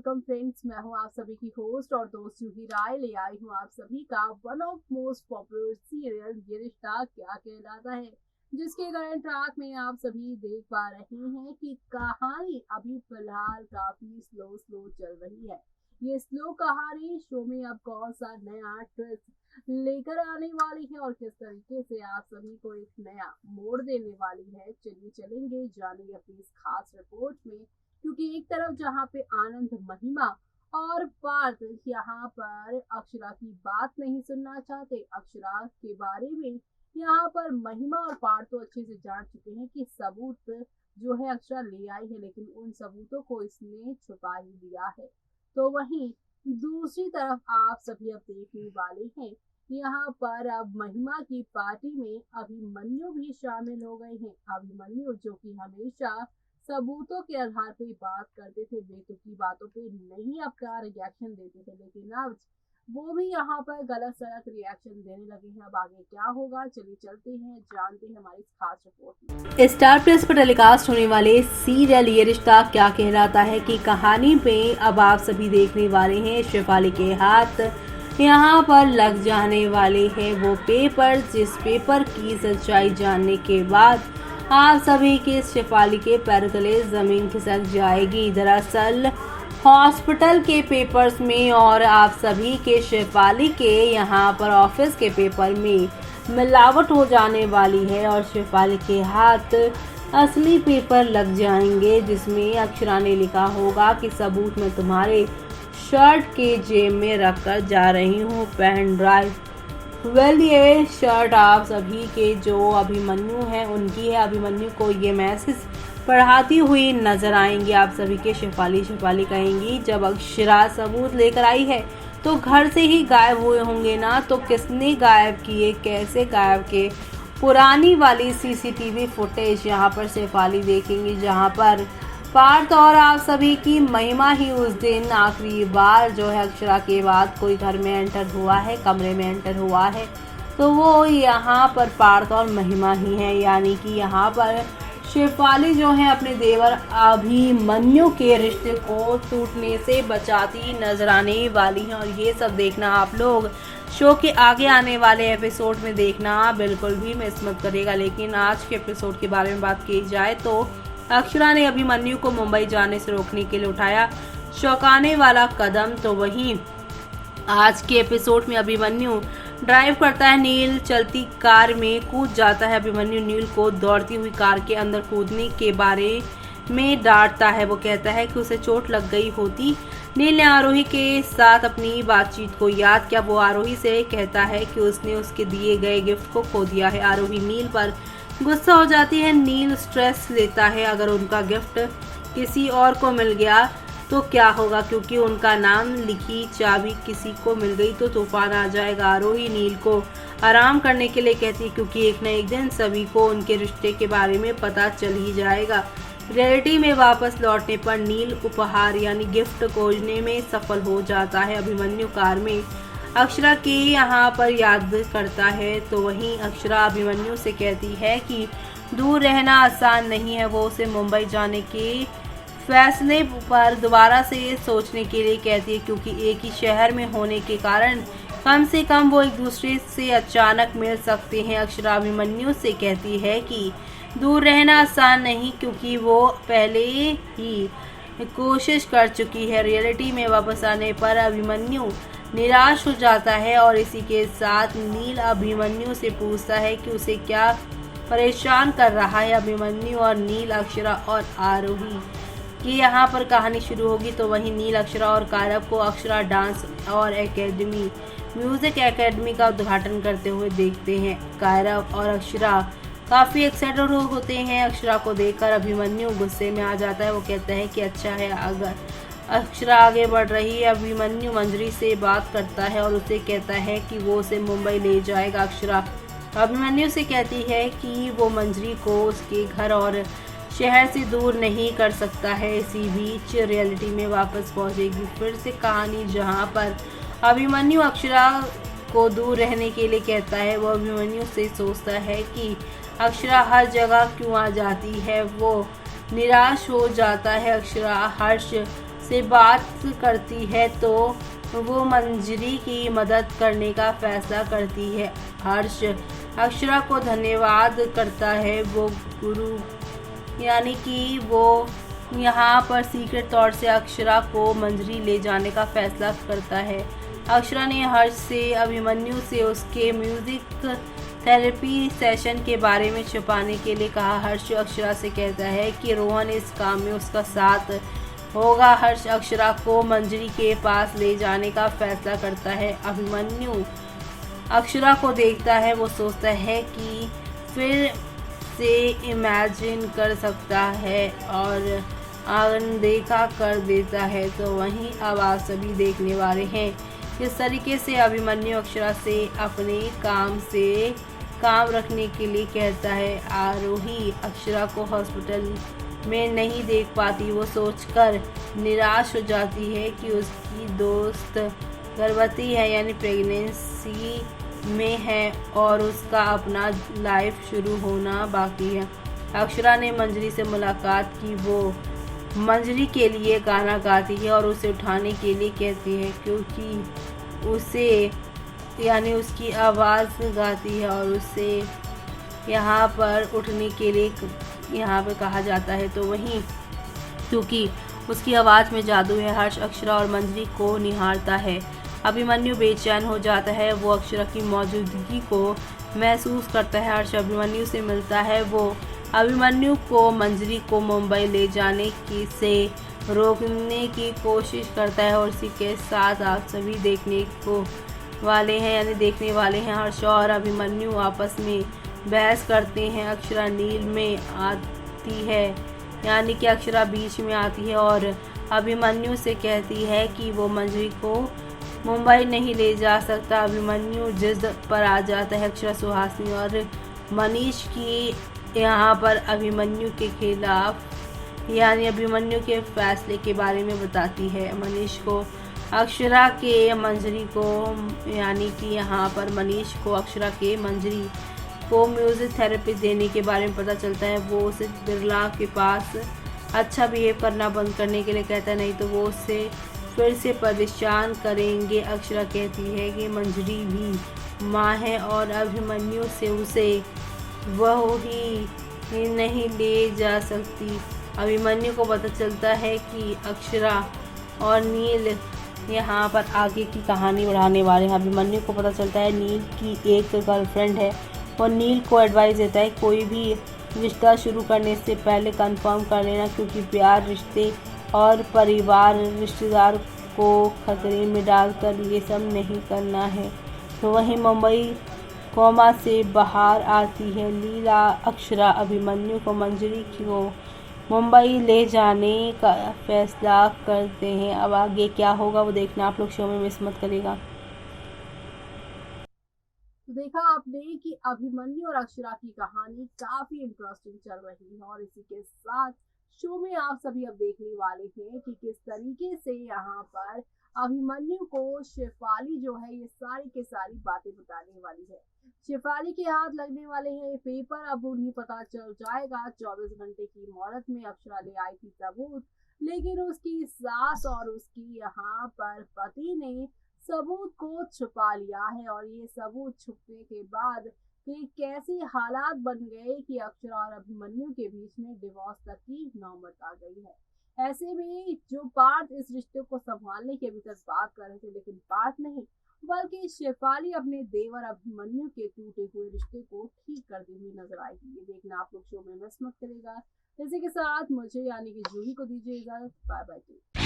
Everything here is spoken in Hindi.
Welcome friends. मैं हूं आप सभी की होस्ट और दोस्त जूही राय। ले आई हूं आप सभी का one of most popular serial ये रिश्ता क्या कहलाता है, जिसके करंट ट्रैक में आप सभी देख पा रहे हैं कि कहानी अभी फिलहाल काफी स्लो स्लो चल रही है। ये स्लो कहानी शो में अब कौन सा नया ट्विस्ट लेकर आने वाली है और किस तरीके से आप सभी को एक नया मोड़ देने वाली है, चलिए चलेंगे जानेंगे अपनी इस खास रिपोर्ट में। क्योंकि एक तरफ जहाँ पे आनंद, महिमा और पार्थ यहाँ पर अक्षरा की बात नहीं सुनना चाहते। अक्षरा के बारे में यहाँ पर महिमा और पार्थ तो अच्छे से जान चुके हैं कि सबूत जो है अक्षरा ले आई है, लेकिन उन सबूतों को इसने छुपा ही दिया है। तो वहीं दूसरी तरफ आप सभी अब देखने वाले हैं, यहाँ पर अब महिमा की पार्टी में अभिमन्यु भी शामिल हो गए हैं। अभिमन्यु जो कि हमेशा सबूतों के आधार पे बात करते थे, बेतुकी बातों पे नहीं अपना रिएक्शन देते थे, लेकिन अब वो भी यहाँ पर गलत सलत रिएक्शन देने लगे हैं। अब आगे क्या होगा, चलिए चलते हैं जानते हैं हमारी खास रिपोर्ट में। स्टार प्लस पर टेलीकास्ट होने वाले सीरियल ये रिश्ता क्या कहलाता है की कहानी पे अब आप सभी देखने वाले हैं शेफाली के हाथ यहाँ पर लग जाने वाले हैं वो पेपर, जिस पेपर की सच्चाई जानने के बाद आप सभी के शेफाली के पैर तले जमीन खिसक जाएगी। दरअसल हॉस्पिटल के पेपर्स में और आप सभी के शेफाली के यहाँ पर ऑफिस के पेपर में मिलावट हो जाने वाली है और शेफाली के हाथ असली पेपर लग जाएंगे, जिसमें अक्षरा ने लिखा होगा कि सबूत में तुम्हारे शर्ट के जेब में रखकर जा रही हूँ पेन ड्राइव। ये शर्ट आप सभी के जो अभिमन्यु हैं उनकी है। अभिमन्यु को ये मैसेज पढ़ाती हुई नजर आएंगी आप सभी के शेफाली। शेफाली कहेंगी जब अक्षरा सबूत लेकर आई है तो घर से ही गायब हुए होंगे ना, तो किसने गायब किए, कैसे गायब किए। पुरानी वाली सीसीटीवी फुटेज यहाँ पर शेफाली देखेंगी, जहाँ पर पार्थ और आप सभी की महिमा ही उस दिन आखिरी बार जो है अक्षरा के बाद कोई घर में एंटर हुआ है, कमरे में एंटर हुआ है, तो वो यहाँ पर पार्थ और महिमा ही हैं। यानी कि यहाँ पर शेफाली जो है अपने देवर अभिमन्यु के रिश्ते को टूटने से बचाती नजर आने वाली हैं। और ये सब देखना आप लोग शो के आगे आने वाले एपिसोड में देखना बिल्कुल भी मिस मत करिएगा। लेकिन आज के एपिसोड के बारे में बात की जाए तो अक्षरा ने अभिमन्यु को मुंबई जाने से रोकने के लिए उठाया चौंकाने वाला कदम। तो वहीं आज के एपिसोड में अभिमन्यु ड्राइव करता है, नील चलती कार में कूद जाता है। अभिमन्यु नील को दौड़ती हुई कार के अंदर कूदने के बारे में डांटता है। वो कहता है कि उसे चोट लग गई होती। नील ने आरोही के साथ अपनी बातचीत को याद किया। वो आरोही से कहता है कि उसने उसके दिए गए गिफ्ट को खो दिया है। आरोही नील पर गुस्सा हो जाती है। नील स्ट्रेस लेता है, अगर उनका गिफ्ट किसी और को मिल गया तो क्या होगा, क्योंकि उनका नाम लिखी चाबी किसी को मिल गई तो तूफान आ जाएगा। आरोही नील को आराम करने के लिए कहती है, क्योंकि एक न एक दिन सभी को उनके रिश्ते के बारे में पता चल ही जाएगा। रियलिटी में वापस लौटने पर नील उपहार यानी गिफ्ट खोजने में सफल हो जाता है। अभिमन्यु कार में अक्षरा की यहाँ पर याद करता है। तो वहीं अक्षरा अभिमन्यु से कहती है कि दूर रहना आसान नहीं है। वो उसे मुंबई जाने के फैसले पर दोबारा से सोचने के लिए कहती है, क्योंकि एक ही शहर में होने के कारण कम से कम वो एक दूसरे से अचानक मिल सकते हैं। अक्षरा अभिमन्यु से कहती है कि दूर रहना आसान नहीं, क्योंकि वो पहले ही कोशिश कर चुकी है। रियलिटी में वापस आने पर अभिमन्यु निराश हो जाता है और इसी के साथ नील अभिमन्यु से पूछता है कि उसे क्या परेशान कर रहा है। अभिमन्यु और नील, अक्षरा और आरोही की यहाँ पर कहानी शुरू होगी। तो वहीं नील, अक्षरा और कायरव को अक्षरा डांस और एकेडमी, म्यूजिक एकेडमी का उद्घाटन करते हुए देखते हैं। कायरव और अक्षरा काफ़ी एक्साइटेड होते हैं। अक्षरा को देखकर अभिमन्यु गुस्से में आ जाता है। वो कहता है कि अच्छा है। अगर अक्षरा आगे बढ़ रही है, अभिमन्यु मंजरी से बात करता है और उसे कहता है कि वो उसे मुंबई ले जाएगा। अक्षरा अभिमन्यु से कहती है कि वो मंजरी को उसके घर और शहर से दूर नहीं कर सकता है। इसी बीच रियलिटी में वापस पहुंचेगी फिर से कहानी, जहां पर अभिमन्यु अक्षरा को दूर रहने के लिए कहता है। वो अभिमन्यु से सोचता है कि अक्षरा हर जगह क्यों आ जाती है। वो निराश हो जाता है। अक्षरा हर्ष से बात करती है तो वो मंजरी की मदद करने का फैसला करती है। हर्ष अक्षरा को धन्यवाद करता है। वो गुरु यानी कि वो यहाँ पर सीक्रेट तौर से अक्षरा को मंजरी ले जाने का फैसला करता है। अक्षरा ने हर्ष से अभिमन्यु से उसके म्यूजिक थेरेपी सेशन के बारे में छुपाने के लिए कहा। हर्ष अक्षरा से कहता है कि रोहन इस काम में उसका साथ होगा। हर्ष अक्षरा को मंजरी के पास ले जाने का फैसला करता है। अभिमन्यु अक्षरा को देखता है। वो सोचता है कि फिर से इमेजिन कर सकता है और अनदेखा कर देता है। तो वहीं अब आप सभी देखने वाले हैं किस तरीके से अभिमन्यु अक्षरा से अपने काम रखने के लिए कहता है। आरोही अक्षरा को हॉस्पिटल में नहीं देख पाती। वो सोचकर निराश हो जाती है कि उसकी दोस्त गर्भवती है यानी प्रेगनेंसी में है और उसका अपना लाइफ शुरू होना बाकी है। अक्षरा ने मंजरी से मुलाकात की। वो मंजरी के लिए गाना गाती है और उसे उठाने के लिए कहती है क्योंकि उसे यानी उसकी आवाज़ गाती है और उसे यहाँ पर उठने के लिए यहाँ पर कहा जाता है। तो वहीं क्योंकि उसकी आवाज़ में जादू है, हर्ष अक्षरा और मंजरी को निहारता है। अभिमन्यु बेचैन हो जाता है। वो अक्षरा की मौजूदगी को महसूस करता है। हर्ष अभिमन्यु से मिलता है। वो अभिमन्यु को मंजरी को मुंबई ले जाने की से रोकने की कोशिश करता है और इसी के साथ आप सभी देखने वाले हैं हर्ष और अभिमन्यु आपस में बहस करते हैं। अक्षरा नील में आती है यानी कि अक्षरा बीच में आती है और अभिमन्यु से कहती है कि वो मंजरी को मुंबई नहीं ले जा सकता। अभिमन्यु जिद पर आ जाता है। अक्षरा सुहासिनी और मनीष की यहाँ पर अभिमन्यु के खिलाफ यानी अभिमन्यु के फैसले के बारे में बताती है। मनीष को अक्षरा के मंजरी को यानी कि यहाँ पर मनीष को अक्षरा के मंजरी को म्यूजिक थेरेपी देने के बारे में पता चलता है। वो उसे बिरला के पास अच्छा बिहेव करना बंद करने के लिए कहता है, नहीं तो वो उससे फिर से परेशान करेंगे। अक्षरा कहती है कि मंजरी भी माँ है और अभिमन्यु से उसे वह ही नहीं ले जा सकती। अभिमन्यु को पता चलता है कि अक्षरा और नील यहाँ पर आगे की कहानी बढ़ाने वाले हैं। अभिमन्यु को पता चलता है नील की एक गर्लफ्रेंड है और नील को एडवाइस देता है कोई भी रिश्ता शुरू करने से पहले कंफर्म कर लेना, क्योंकि प्यार, रिश्ते और परिवार रिश्तेदार को खतरे में डालकर ये सब नहीं करना है। तो वहीं मुंबई कोमा से बाहर आती है। लीला अक्षरा अभिमन्यु को मंजरी को मुंबई ले जाने का फैसला करते हैं। अब आगे क्या होगा वो देखना आप लोग शो में मिस मत करिएगा। देखा आपने कि अभिमन्यु और अक्षरा की कहानी काफी इंटरेस्टिंग चल रही है और इसी के साथ शो में आप सभी अब देखने वाले हैं कि किस तरीके से यहाँ पर अभिमन्यु को शेफाली जो है ये सारी के सारी बातें बताने वाली है। शेफाली के हाथ लगने वाले हैं ये पेपर। अब उन्हें पता चल जाएगा 24 घंटे की मोहलत में अक्षरा ले आई थी सबूत, लेकिन उसकी सास और उसकी यहाँ पर पति ने सबूत को छुपा लिया है और ये सबूत छुपने के बाद कि कैसे हालात बन गए कि अक्षरा और अभिमन्यु के बीच में डिवोर्स तक की नौबत आ गई है। ऐसे में जो पार्थ इस रिश्ते को संभालने की अभी तक बात कर रहे थे, लेकिन पार्थ नहीं बल्कि शेफाली अपने देवर अभिमन्यु के टूटे हुए रिश्ते को ठीक करती हुई नजर आएगी। ये देखना आप लोग शो में मिस मत करेगा। इसी के साथ मुझे यानी कि जूही को दीजिए इजाजत। Bye bye.